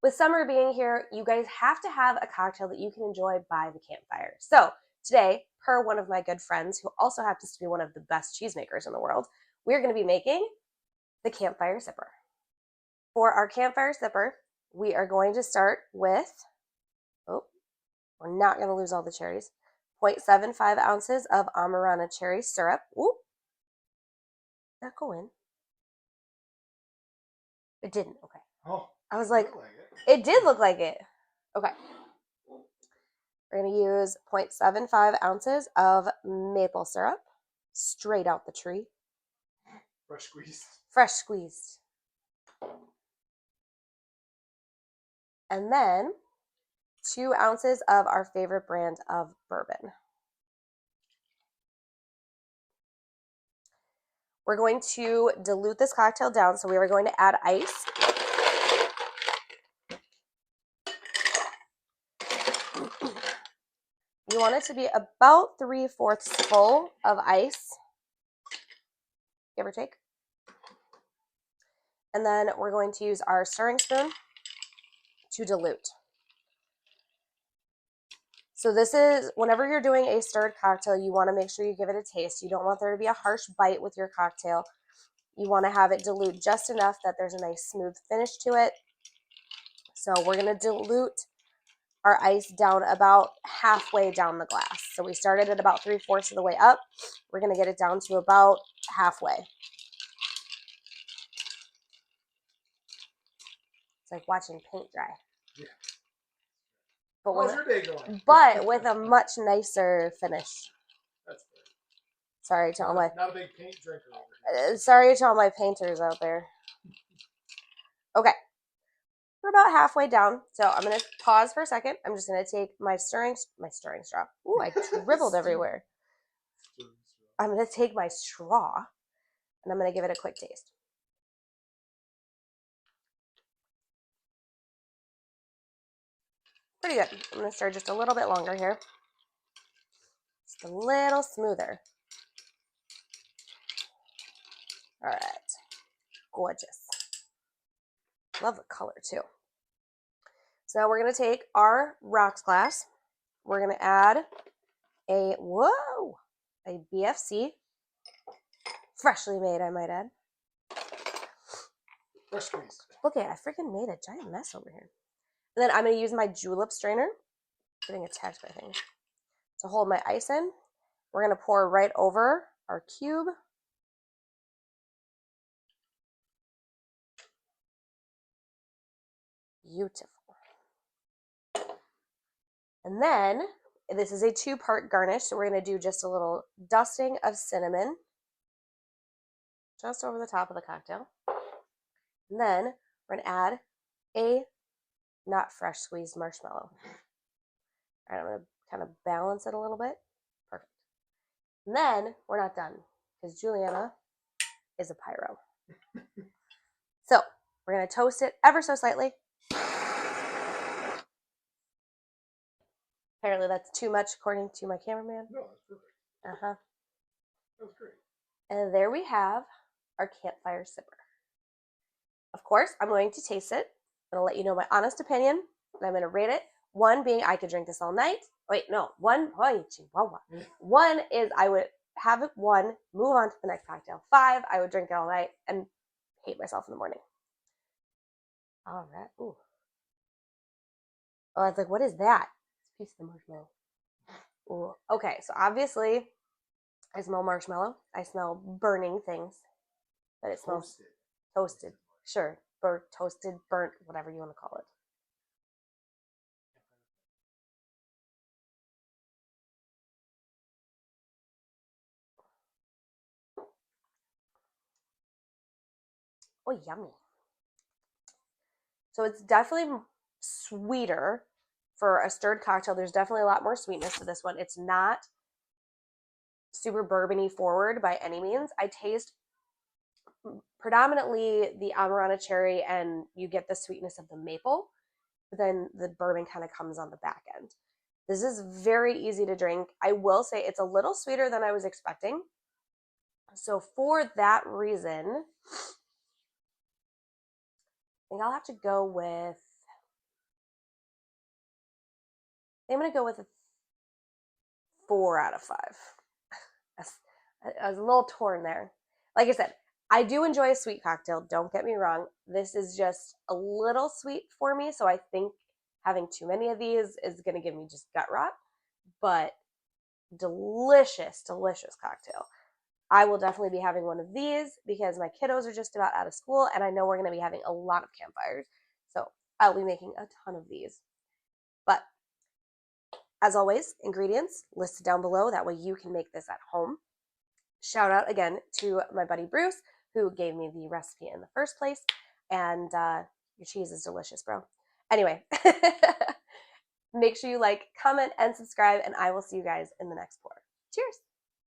with summer being here, you guys have to have a cocktail that you can enjoy by the campfire. So today, per one of my good friends, who also happens to be one of the best cheesemakers in the world, we're going to be making the Campfire Sipper. For our Campfire Sipper, we are going to start with, oh, we're not going to lose all the cherries, 0.75 ounces of Amarena cherry syrup. Ooh, did that go in? It didn't. Okay. Oh, I was like it did look like it. Okay. We're going to use 0.75 ounces of maple syrup, straight out the tree. Fresh squeezed. Fresh squeezed. And then 2 ounces of our favorite brand of bourbon. We're going to dilute this cocktail down, so we are going to add ice. You want it to be about 3/4 full of ice, give or take. And then we're going to use our stirring spoon to dilute. So this is, whenever you're doing a stirred cocktail, you want to make sure you give it a taste. You don't want there to be a harsh bite with your cocktail. You want to have it dilute just enough that there's a nice smooth finish to it. So we're going to dilute our ice down about halfway down the glass. So we started at about 3/4 of the way up. We're going to get it down to about halfway. It's like watching paint dry. Yeah. But how's your day going? But with a much nicer finish. That's good. Sorry to all my not a big paint drinker over here. Sorry to all my painters out there. Okay. We're about halfway down, so I'm going to pause for a second. I'm just going to take my stirring straw. Ooh, I dribbled everywhere. I'm going to take my straw, and I'm going to give it a quick taste. Pretty good. I'm going to stir just a little bit longer here. Just a little smoother. All right. Gorgeous. Love the color, too. So now we're going to take our rocks glass. We're going to add a BFC. Freshly made, I might add. Fresh squeezed. Look at it, I freaking made a giant mess over here. And then I'm going to use my julep strainer, getting attacked by things, to hold my ice in. We're going to pour right over our cube. Beautiful. And then, this is a 2-part garnish, so we're going to do just a little dusting of cinnamon just over the top of the cocktail. And then we're going to add a not fresh squeezed marshmallow. All right, I'm going to kind of balance it a little bit. Perfect. And then we're not done, because Juliana is a pyro. So we're going to toast it ever so slightly. Apparently that's too much according to my cameraman. No, that's perfect. Uh-huh. That was great. And there we have our Campfire Sipper. Of course, I'm going to taste it. I'm going to let you know my honest opinion, and I'm going to rate it. 1 being I could drink this all night. Wait, no. 1 is I would have it 1, move on to the next cocktail. 5, I would drink it all night and hate myself in the morning. All right. Ooh. Oh, I was like, what is that? It's a piece of the marshmallow. Ooh. Okay, so obviously I smell marshmallow. I smell burning things. But it smells toasted. Sure. Toasted, burnt, whatever you want to call it. Oh, yummy. So it's definitely sweeter for a stirred cocktail. There's definitely a lot more sweetness to this one. It's not super bourbon-y forward by any means. I taste predominantly the Amarena cherry, and you get the sweetness of the maple, but then the bourbon kind of comes on the back end. This is very easy to drink. I will say it's a little sweeter than I was expecting. So for that reason, I think I'll have to go with I'm going to go with a 4 out of 5. I was a little torn there. Like I said, I do enjoy a sweet cocktail. Don't get me wrong. This is just a little sweet for me. So I think having too many of these is going to give me just gut rot. But delicious, delicious cocktail. I will definitely be having one of these because my kiddos are just about out of school and I know we're going to be having a lot of campfires. So I'll be making a ton of these. But as always, ingredients listed down below. That way you can make this at home. Shout out again to my buddy Bruce, who gave me the recipe in the first place. And your cheese is delicious, bro. Anyway, make sure you like, comment, and subscribe, and I will see you guys in the next pour. Cheers!